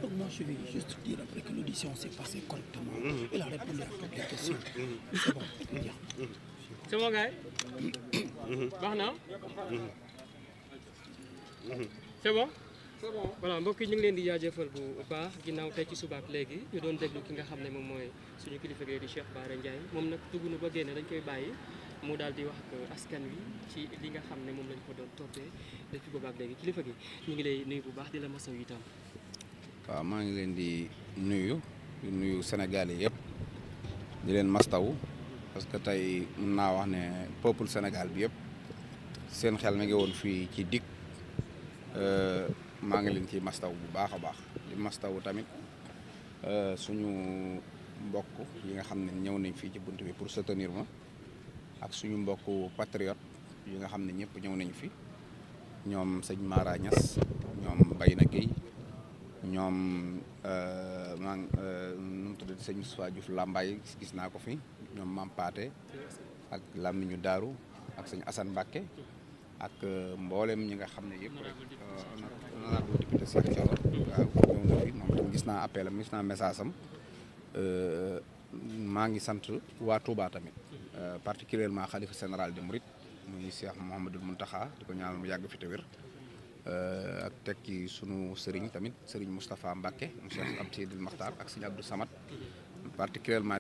Donc moi je vais juste dire après que l'audition s'est passée correctement. Il a répondu à toutes les questions. C'est bon, bien. C'est bon gars baax na c'est bon voilà mbokk yi ñu ngi leen di jaajëfal bu baax ginnaaw tey ci subaak léegi ñu doon déglu ki nga xam ne moom mooy suñu kilifa gi di Cheikh Bara Ndiaye moom nag dugg na ba génne dañ koy bàyyi mu daal di wax ak askan wi ci li nga xam ne moom lañ ko doon toppee depuis boobaak léegi kilifa gi ñu ngi lay nuyu bu baax di la masaw itam. waaw maa ngi leen di nuyu Sénégal yi yëpp di leen mastaw parce que tey mën naa wax ne peuple Sénégal bi yëpp seen xel mi ngi woon fii ci DIC maa ngi leen ci mastaw bu baax a baax di mastaw tamit suñu mbokk yi nga xam ne ñëw nañ fii ci bunt bi pour soutenir ma ak suñu mbokk patriote yi nga xam ne ñëpp ñëw nañ fi ñoom sëñ Mara Niass ñoom Bayna Gueye ñoom nu mu tuddati sëñ Moustapha Diouf Lambaye gis naa ko fi ñoom Mampaate ak Lammiñu Daaru ak sëñ Assane Mbacké ak mboolem ñi nga xam ne yëpp rek honorable député Cheikh Thioro waaw ñëw na fi moom tam gis naa appel am gis naa message am maa ngi sant waa Touba tamit particulièrement xalifa général de Mouride muy Cheikh Mouhamadoul Mountakha di ko ñaanal mu yàgg fi te wér ak teg ci sunu sëriñ tamit sëriñ Moustapha Mbacké mu Cheikh Abdou Sidil Makhtar ak sëñ Abdou Samad particulièrement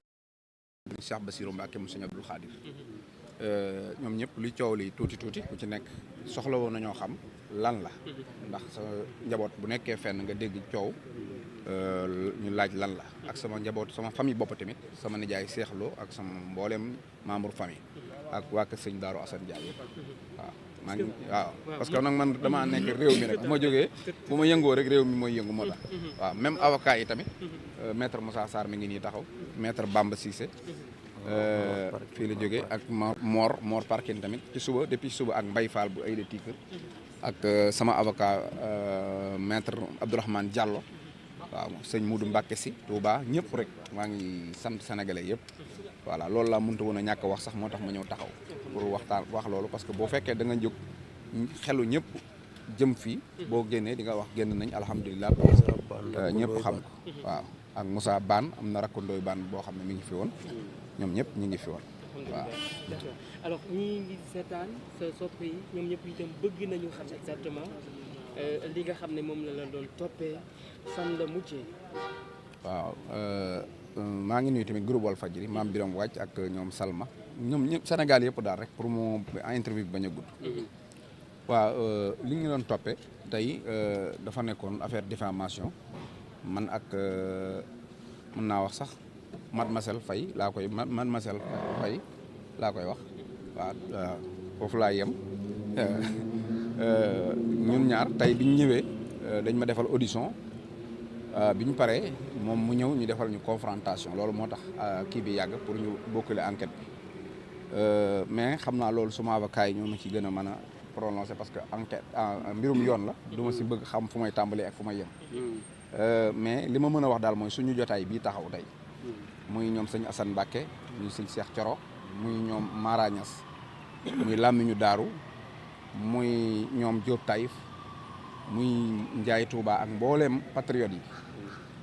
Cheikh Bassirou Mbacké mu sëñ Abdoul Khadir ñoom ñëpp luy coow li tuuti ku ci nekk soxla woon nañoo xam lan la ndax sa njaboot bu nekkee fenn nga dégg coow ñu laaj lan la ak sama njaboot sama famille bopp tamit sama nijaay seexloo ak sama mboolem membre famille ak waa kër sëñ Daaru Assane Ndiaye yëpp waaw maa ngi waaw parce que nag man damaa nekk réew mi rek bu ma jógee bu ma yëngoo rek réew mi mooy yëngu moo tax waaw même avocat yi tamit maître Moussa Sarr mi ngi nii taxaw maître Bamba Cissé fii la jógee ak Mor Parkin tamit ci suba depuis suba ak Mbaye Fall bu ay de Tikër ak sama avocat maître Abdourahmane Diallo waaw sëñ Moudou Mbacké si Touba ñëpp rek maa ngi sant sénégalais yëpp voilà loolu laa mënta woon a ñàkk wax sax moo tax ma ñëw taxaw pour wax loolu parce que boo fekkee da nga jóg xelu ñëpp jëm fii boo génnee di nga wax génn nañ alhamdulilah ñëpp xam ko waaw ak Moussa Bane am na rakkandooy Bane boo xam ne mi ngi fi woon ñoom ñëpp ñu ngi fi woon waaw. alors ñi ngi seetaan sa sopp yi ñoom ñëpp itam bëgg nañu xam exactement li nga xam ne moom la doon toppee fan la mujjee. waaw maa ngi nuyu tamit groupe Walfadjri maam Biram Wàcc ak ñoom Salma ñoom ñëpp Sénégal yëpp daal rek pour mu interview bi bañ a gudd. waaw li ñu doon toppee tey dafa nekkoon affaire diffamation man ak mën naa wax sax mademoiselle Faye laa koy mademoiselle Faye laa koy wax waaw foofu laa yem ñun ñaar tey biñ ñëwee dañ ma defal audition bi ñu paree moom mu ñëw ñu defal ñu confrontation loolu moo tax kii bi yàgg pour ñu bokkale enquête bi mais xam naa loolu suma avocat yi ñoo ma ci gën a mën a prononcé parce que enquête mbirum yoon la du ma si bëgg xam fu may tàmbalee ak fu may yem mais li ma mën a wax daal mooy suñu jotaay bii taxaw tey muy ñoom sëñ Assane Mbacké muy sëñ Cheikh Thioro muy ñoom Mara Niass muy Lammiñu Daaru muy ñoom Diop Taïf muy Ndiaye Touba ak mbooleem patriote yi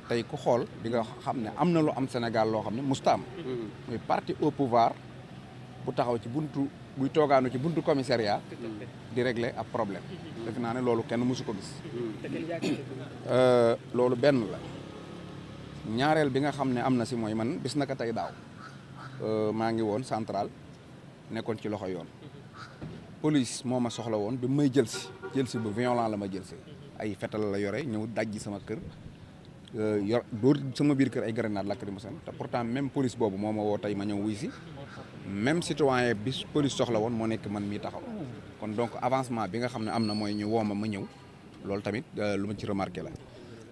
tey ku xool di nga xam ne am na lu am Sénégal loo xam ne musta am muy parti au pouvoir bu taxaw ci buntu buy toogaanu ci buntu commissariat di régler ab problème def naa ne loolu kenn mësu ko gis loolu benn la ñaareel bi nga xam ne am na si mooy man bis naka tey daaw maa ngi woon central nekkoon ci loxo yoon police moo ma soxla woon bi may jël si bu violent la ma jël si ay fetal la yore ñëw dajji sama kër yor dóor sama biir kër ay grenade lacrymogène te pourtant même police boobu moo ma woo tey ma ñëw wuy si même citoyen bi police soxla woon moo nekk man mii taxaw kon donc avancement bi nga xam ne am na mooy ñu woo ma ñëw loolu tamit lu ma ci remarqué la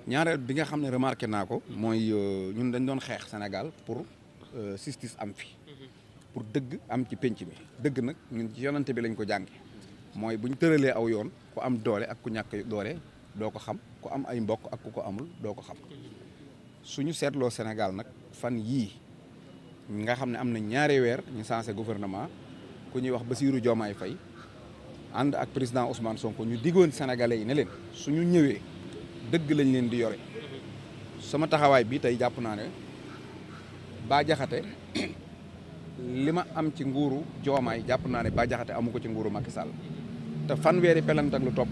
ñaareel bi nga xam ne remarqué naa ko mooy ñun dañ doon xeex Sénégal pour justice am fi pour dëgg am ci penc bi dëgg nag ñun ci yonante bi lañ ko jànge mooy bu ñu tëralee aw yoon ku am doole ak ku ñàkk doole doo ko xam ku am ay mbokk ak ku ko amul doo ko xam suñu seetloo Sénégal nag fan yii nga xam ne am na ñaari weer ñu changé gouvernement ku ñuy wax Bassirou Diomaye Faye ànd ak président Ousmane Sonko ñu diggoon sénégalais yi ne leen suñu ñëwee dëgg lañ leen di yore sama taxawaay bi tey jàpp naa ne Bah Diakhaté li ma am ci nguuru Diomaye jàpp naa ne Bah Diakhaté amu ko ci nguuru Macky Sall te fanweeri pelant ak lu topp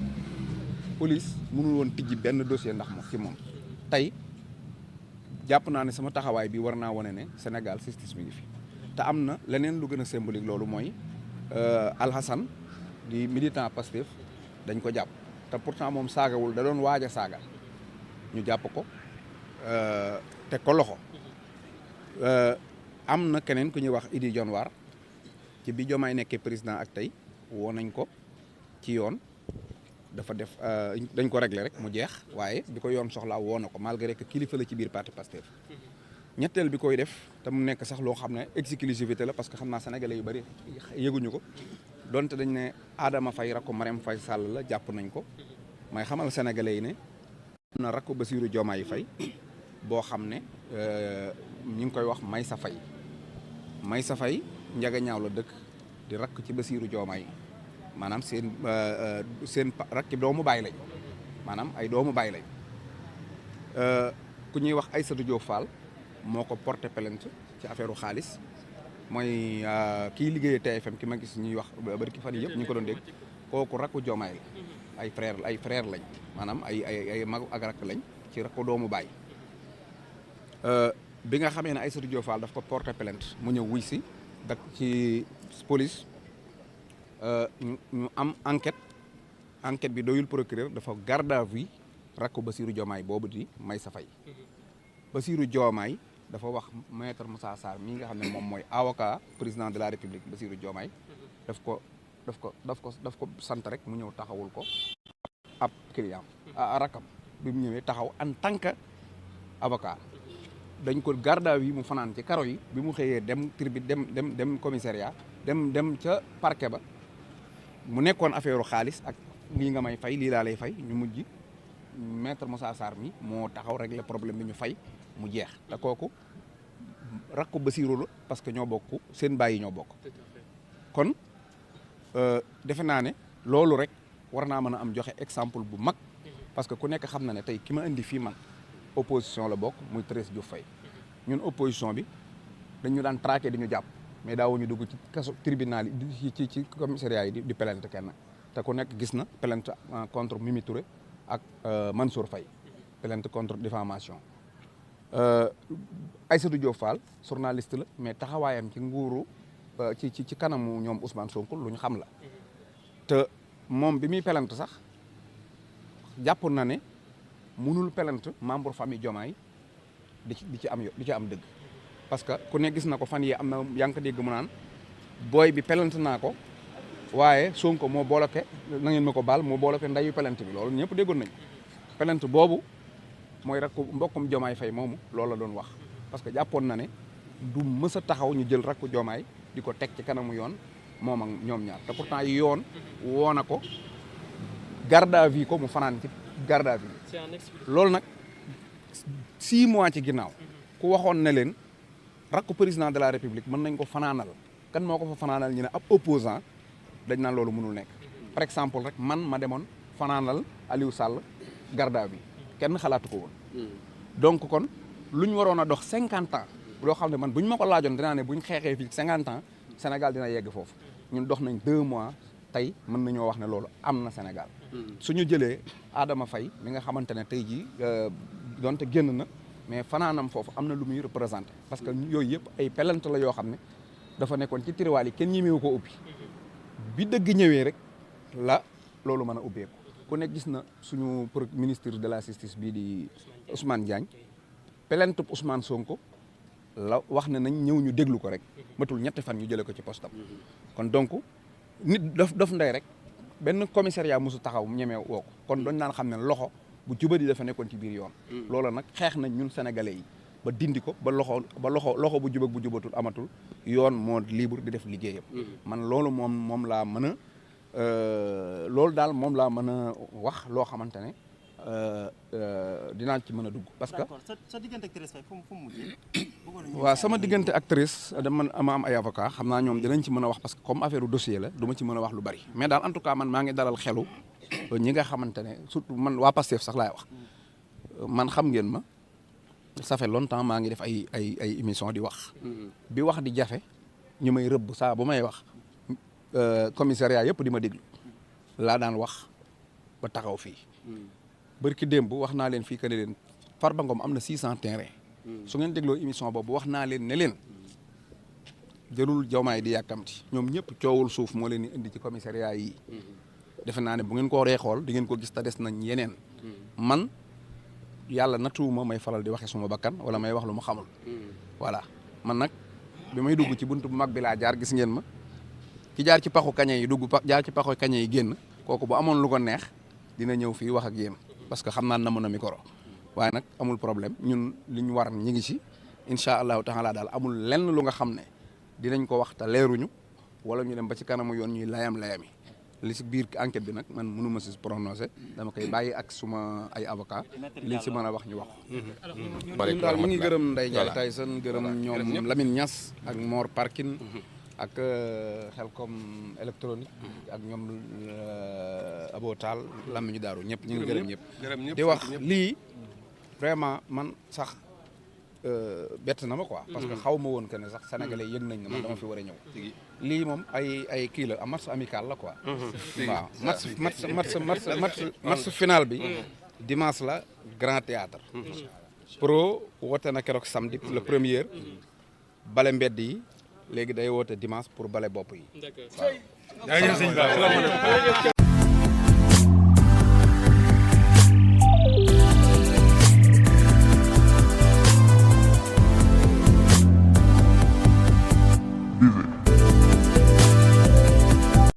police mënul woon tijji benn dossier ndax moom ci moom tey jàpp naa ne sama taxawaay bi war naa wane ne Sénégal justice mi ngi fi te am na leneen lu gën a symbolique loolu mooy Alhassane di militant Pastef dañ ko jàpp te pourtant moom saagawul da doon waaj a saaga ñu jàpp ko teg ko loxo am na keneen ku ñuy wax Idi Dionewar ci bi Diomaye nekkee président ak tey woo nañ ko ci yoon dafa def dañ ko réglé rek mu jeex waaye bi ko yoon soxlaa woo na ko malgré que kilifa la ci biir parti Pastef ñetteel bi koy def te mu nekk sax loo xam ne exclusivité la parce que xam naa sénégalais yu bëri yëguñu ko donte dañ ne Adama Faye rakko Marème Faye Sall la jàpp nañ ko may xamal sénégalais yi ne am na rakko Bassirou Diomaye Faye boo xam ne ñu ngi koy wax Maysa Faye njaga ñaaw la dëkk di rakk ci Bassirou Diomaye maanaam seen rakki doomu baay lañ maanaam ay doomu baay lañ ku ñuy wax Aïssatou Diop Fall moo ko porté plainte ci affaire xaalis mooy kii liggéeyee TFM ki ma gis ñuy wax bari ki fan yii yëpp ñu ngi ko doon dégg kooku rakku Diomaye la ay frère lañ maanaam ay mag ak rakk lañ ci rakku doomu baay bi nga xamee ne Aïssatou Diop Fall daf ko porté plainte mu ñëw wuy si dak ci police ñu am enquête bi doyul procureur dafa garde à vue rakku Bassirou Diomaye boobu di Maysa Faye Bassirou Diomaye dafa wax maître Moussa Sarr mii nga xam ne moom mooy avocat président de la République Bassirou Diomaye daf ko sant rek mu ñëw taxawul ko ab client rakam bi mu ñëwee taxaw en tant que avocat dañ ko garde à vue mu fanaan ci karo yi bi mu xëyee dem dem commissariat dem ca parquet ba mu nekkoon affaire xaalis ak lii nga may fay lii laa lay fay ñu mujj maître Moussa Sarr mi moo taxaw régler problème bi ñu fay mu jeex te kooku rakku Bassirou la parce que ñoo bokk seen bàyyi ñoo bokk kon defe naa ne loolu rek war naa mën a am joxe exemple bu mag parce que ku nekk xam na ne tey ki ma indi fii man opposition la bokk muy Thérèse Diouf Faye ñun opposition bi dañu daan traqué di ñu jàpp mais daawuñu dugg ci kaso tribunal yi ci commissariat yi di plainte kenn te ku nekk gis na plainte contre Mimi Touré ak Mansour Faye plainte contre diffamation Aïssatou Diop Fall journaliste la mais taxawaayam ci nguuru ci kanamu ñoom Ousmane Sonko lu ñu xam la te moom bi muy plainte sax jàpp na ne mënul plainte membre famille Diomaye di ci am dëgg parce que ku ne gis na ko fan yi am na yaa ngi ko dégg mu naan booy bi plainte naa ko waaye Sonko moo bloqué na ngeen ma ko baal moo bloqué ndayu plainte bi loolu ñëpp déggoon nañ plainte boobu mooy rakku mbokkum Diomaye Faye moomu loolu la doon wax parce que jàppoon na ne du mës a taxaw ñu jël rakku Diomaye di ko teg ci kanamu yoon moom ak ñoom ñaar te pourtant yoon woo na ko garde à vue ko mu fanaan ci garde à vue loolu nag 6 mois ci ginnaaw ku waxoon ne leen rakku président de la république mën nañ ko fanaanal kan moo ko fa fanaanal ñu ne ab opposant dañ naan loolu mënul nekk par exemple rek man ma demoon fanaanal Aliou Sall garde à vue kenn xalaatu ko woon donc kon lu ñu waroon a dox 50 ans loo xam ne man bu ñu ma ko laajoon dinaa ne bu ñu xeexee fii 50 ans Sénégal dina yegg foofu ñun dox nañ 2 mois tey mën nañoo wax ne loolu am na Sénégal suñu jëlee Adama Faye mi nga xamante ne tey jii donte génn na mais fanaanam foofu am na lu muy représenté parce que yooyu yëpp ay pelante la yoo xam ne dafa nekkoon ci tiriwaal yi kenn ñemewu ko ubbi bi dëgg ñëwee rek la loolu mën a ubbeeku ku nekk gis na suñu ministre de la justice bii di Ousmane Diagne pelante Ousmane Sonko la wax ne nañ ñëw ñu déglu ko rek matul 2 fan ñu jëlee ko ci postam kon donc nit daf ndey rek benn commissariat mosu taxaw ñemee woo ko kon dañ naan xam ne loxo bu jubadi dafa nekkoon ci biir yoon loolu nag xeex nañ ñun sénégalais yi ba dindi ko ba loxo bu jubag bu jubatul amatul yoon moo libre di def liggéeyam man loolu moom laa mën a loolu daal moom laa mën a wax loo xamante ne dinaa ci mën a dugg parce que. d'accord sa diggante actrice fu mu mujjee. waaw sama diggante actrice dama am ay avocat xam naa ñoom dinañ ci mën a wax parce que comme affaire dossier la du ma ci mën a wax lu bari mais daal en tout cas man maa ngi dalal xelu ñi nga xamante ne surtout man waa Pastef sax laay wax man xam ngeen ma ça fait longtemps maa ngi def ay émission di wax bi wax di jafe ñu may rëbb saa bu may wax commissariat yëpp di ma déglu laa daan wax ba taxaw fii bërki démb wax naa leen fii que ne leen Farba Ngom am na 600 terrain su ngeen dégloo émission boobu wax naa leen ne leen jërul Diomaye di yàkkamti ñoom ñëpp coowul suuf moo leen di indi ci commissariat yi defe naa ne bu ngeen ko waree xool di ngeen ko gis te des nañ yeneen man yàlla natuwuma may faral di waxe suma bakkan wala may wax lu mu xamul voilà man nag bi may dugg ci buntu bu mag bi laa jaar gis ngeen ma ki jaar ci paxu kañe yi jaar ci paxu kañe yi génn kooku bu amoon lu ko neex dina ñëw fii wax ak yéen parce que xam naa na mën a micro waaye nag amul problème ñun li ñu war ñi ngi ci incha allahu taala daal amul lenn lu nga xam ne dinañ ko wax te leeruñu wala ñu dem ba ci kanamu yoon ñuy layam-layami li si biir enquête bi nag man mënu ma si prononcé dama koy bàyyi ak suma ay avocat liñ si mën a wax ñu wax ñun daal mu ngi gërëm Ndeye Ndiaye Tyson gërëm ñoom Lamine Niass ak Mor Parkin ak Xelcom électronique ak ñoom Abo Tall Lamine Daaru ñëpp ñu ngi gërëm ñëpp di wax lii vraiment man sax bett na ma quoi parce que xaw ma woon que ne sax sénégalais yëg nañ ne man dama fi war a ñëw lii moom ay kii la match amical la quoi waaw match final bi dimanche la Grand Théâtre pro woote na keroog samedi pour le premier bale mbedd yi léegi day woote dimanche pour bale bopp yi waaw